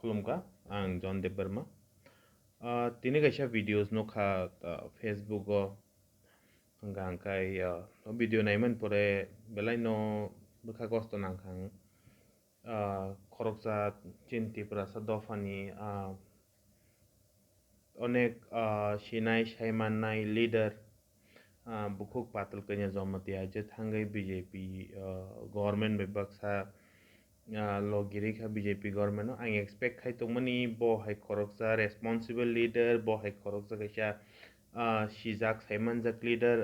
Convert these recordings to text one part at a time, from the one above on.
खुलुमगा आं जन Debbarma tini kaisa videos no kha Facebook o hangga angkai video naiman pore belai no bukha kosto nangkhang khoroksa chinti prasa dofani onek sinai saimanai leader bukhuk Patal Kanya jamatia je thangai BJP government bebaksa logiri kha BJP government no ang expect khai tongmani bo hai khoroksa responsible leader bo hai khoroksa kaisa sijak saimanjak leader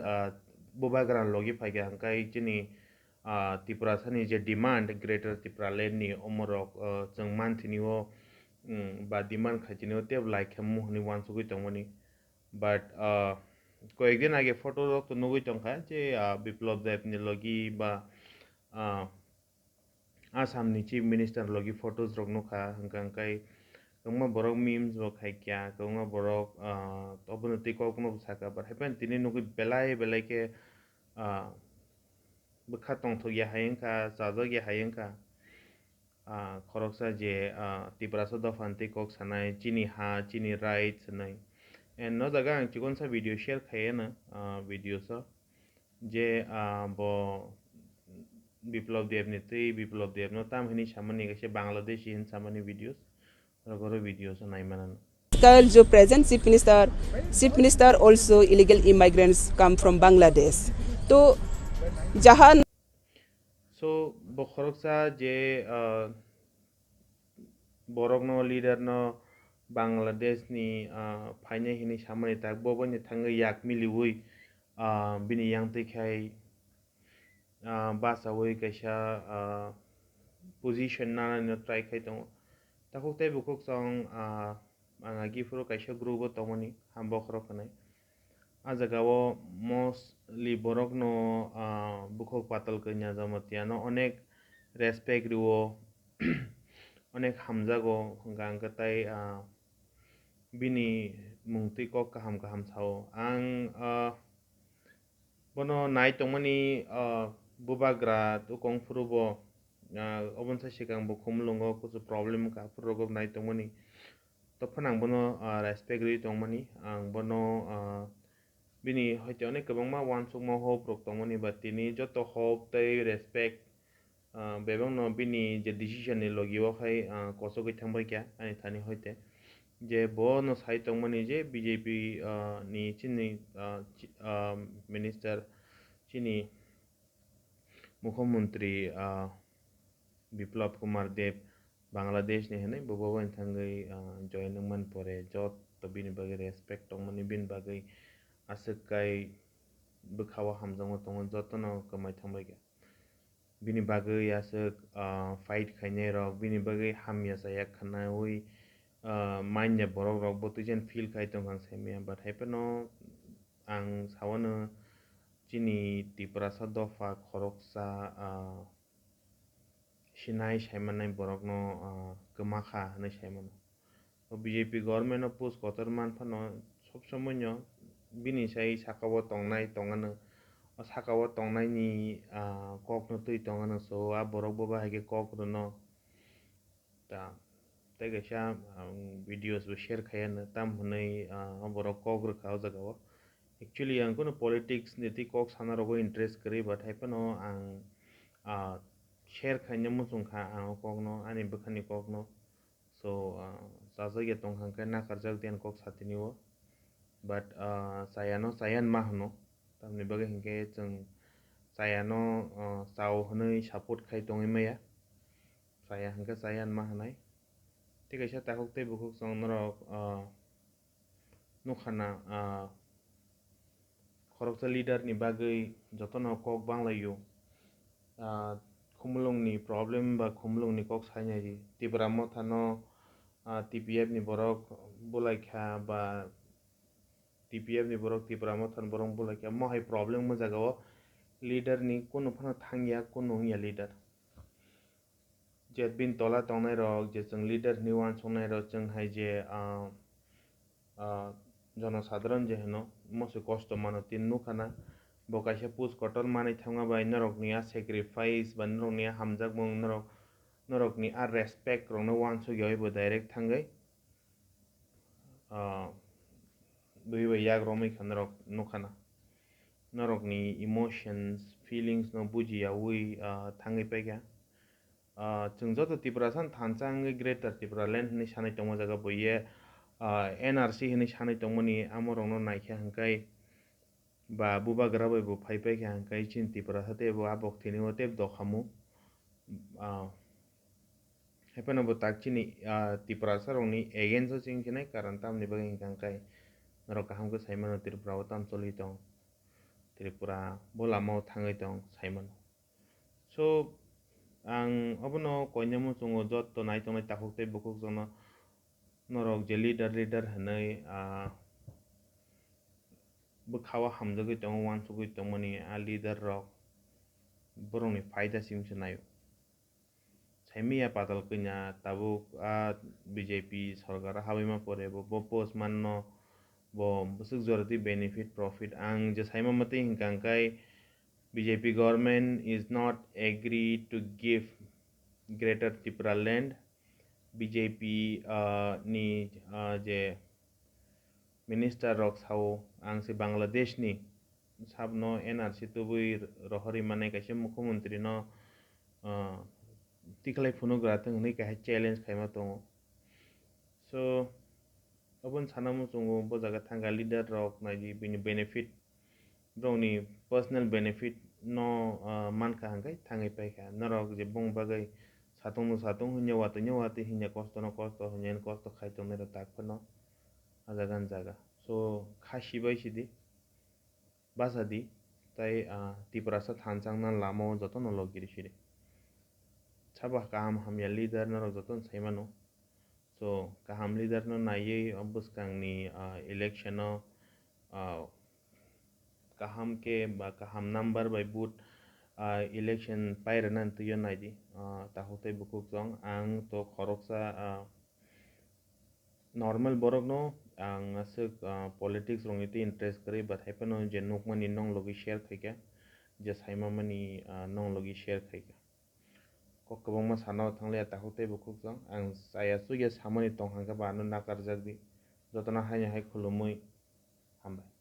bubagran logi phaiga angkai chini Tripura sani je demand greater Tripura land ni omorok jeng manthini o ba demand khaitini o teb like hamu ni wansugui tongmani but কয়েকদিন আগে ফটো তো নগই টংখা যে বিপ্লব Deb ni logi ba आसामनि chief minister लगी फोटोज रok nukha hangkai kongma borok memes rok khaikya kongma borok oboni tikok no saka but happen tini nugui belai ke bukha tongthogya hayengkha chajagya hayengkha khoroksa je Tripura dofan tikok sanai chini ha chini right sanai and no jaga ang chikonsa video share khaye na video so je bo Biplab দেব নেত্রী বিপ্লব Deb no tam hini samani kaise bangladesh in samani videos rogoro videos nai manan जो present chief minister also illegal immigrants come from Bangladesh तो जहां so bokhoroksa je borok no leader no Bangladesh ni phaine hini samani tak boboni thangai yak miliui bini yang tikhai basawai kaisa position nana no try khai tongo takuk tai bukuk song anga gifuro kaisa group o tongmani hambo khoro khanai ajagao mostly borok no bukuk Patal Kanya jamatia no onek respect riwo onek hamjago hangka tai bini mungti kok kaham sao ang bono nai tongmani bubagra tukong furubo obonsa sikang bo khumlungo kuchu problem ka furugo nai tongmani to phanang bono respect ri tongmani ang bono bini hoite onek kabangma wansukma hope rok tongmani but tini joto hope tei respect bebang no bini je decision ni logi o khai kosogoi thangbai kya ani thani hoite je bo no sai tongmani je BJP ni chini minister chini मुख्यमंत्री बिप्लव कुमार देव बांग्लादेश ने हने बबोवन थंगै जॉइन मन परे जत तो बिनि बागै रेस्पेक्ट तंगमनि बिन बागै आसकै बखावा हामजंग तंग जतनो कमाय थांबाय गे बिनि बागै आसक फाइट खायने रक बिनि बागै हामिया जाया खाना ओइ माइन्या बरक रक बतुजेन फील खाय तंग सेमिया बाट हैपनो आं सावनो chini Tripura dofa khoroksa sinai saimanai borok no kemakha hanai saimano BJP government no post kotor manphano sob somoi no bini sai sakao tongnai tongano sakao tongnai ni kok no tui tongano so borok bo bahage kok no ta tai kaisa videos bo share khayana tam hunai borok kok ro khao jagao actually ang kono politics niti kok sana rogo interest kari but happen no ang share khanya musung kha ang kok no ani bukhani kok no so saja tong hang kana karjak tian kok satini o but sayan mahno tamni bagai hingke jeng sayano sau hanai support khai tongi maya saya hangka sayan mahnai tik aisa takuk te bukuk song norok nukhana khoroksa leader ni bagai jotono kok banglayo khumlung ni problem ba khumlung ni kok sainai ji Tripura mothano TPF ni borok bulaikha ba TPF ni borok Tripura mothan borok bulaikha mo hai problem mo jagao leader ni kono phano thangya kono ya leader je bin tola tongnai rok je jeng leader ni wan songnai rok jeng hai je জনসাধারণ যে হেন মসে কষ্ট মানো তিন নুখানা বকাইসে পুজ কটল মানি থাঙ্গা বাই নরক নিয়া স্যাক্রিফাইস বা নরক নিয়া হামজাক মং নরক norokni a respect rongno wansu yoibo direct thangai buiba yak romai khanrok nukhana norokni emotions feelings no buji yawi thangai paika chung joto Tripura san thanchang greater Tripura land ni sanai tongmo jaga boye NRC hini sanai tongmoni amorongno naikha hangkai ba buba grabai bo phaipai kha hangkai chin Tripura sate bo abok thini o tep dokhamu haipano bo takchini Tripura sarongni against so chingchinai karan tamni bagai hangkai norok kaham ko saimano Tripura o tam choli tong Tripura bo lamao thangai tong saimano so ang abono koinyamu chungo jotto naitongnai takhoktai bukuk jono norok je leader hanai bukhawa hamjagoi tongo wansugoi tongmani a leader rok borokni faida simse nayo saimia Patal Kanya tabuk BJP sarkar habaima pore bo post manno bo busuk jorati benefit profit ang je saima mate hingkangkai BJP government is not agree to give Greater Tripura land BJP ni je minister rok sao ang si Bangladesh ni sabno NRC tubui rohori mane kaise mukhyamantri no tiklai phunugra tong ni kaise challenge khaima tongo so abon sanamu chungo bo jaga thanga leader rok naiji bini benefit broni personal benefit no mankha hangkai thangai paikha norok je bong bagai satung hunya wati hinya kosto no kosto hunyen kosto khai tongnai ro takphano ajagan jaga so khashi bai sidi basadi tai Tripura sa thanchangna lama joto no logiri sidi sabah kaham hamya leader norok joto saimano so kaham leader no naiye obuskangni election no kaham ke ba kaham number by boot election pairenan tuyo naidi tahuktai bukuk jong ang to khoroksa normal borok no ang asuk politics rongiti interest kari but haipano je nokmani nong logi share khaika je saimamani nong logi share khaika kok kabangma sana thangle tahuktai bukuk jong ang saya suya samani tonghangka ba no nakarjak di jotona haina hai khulumui hambai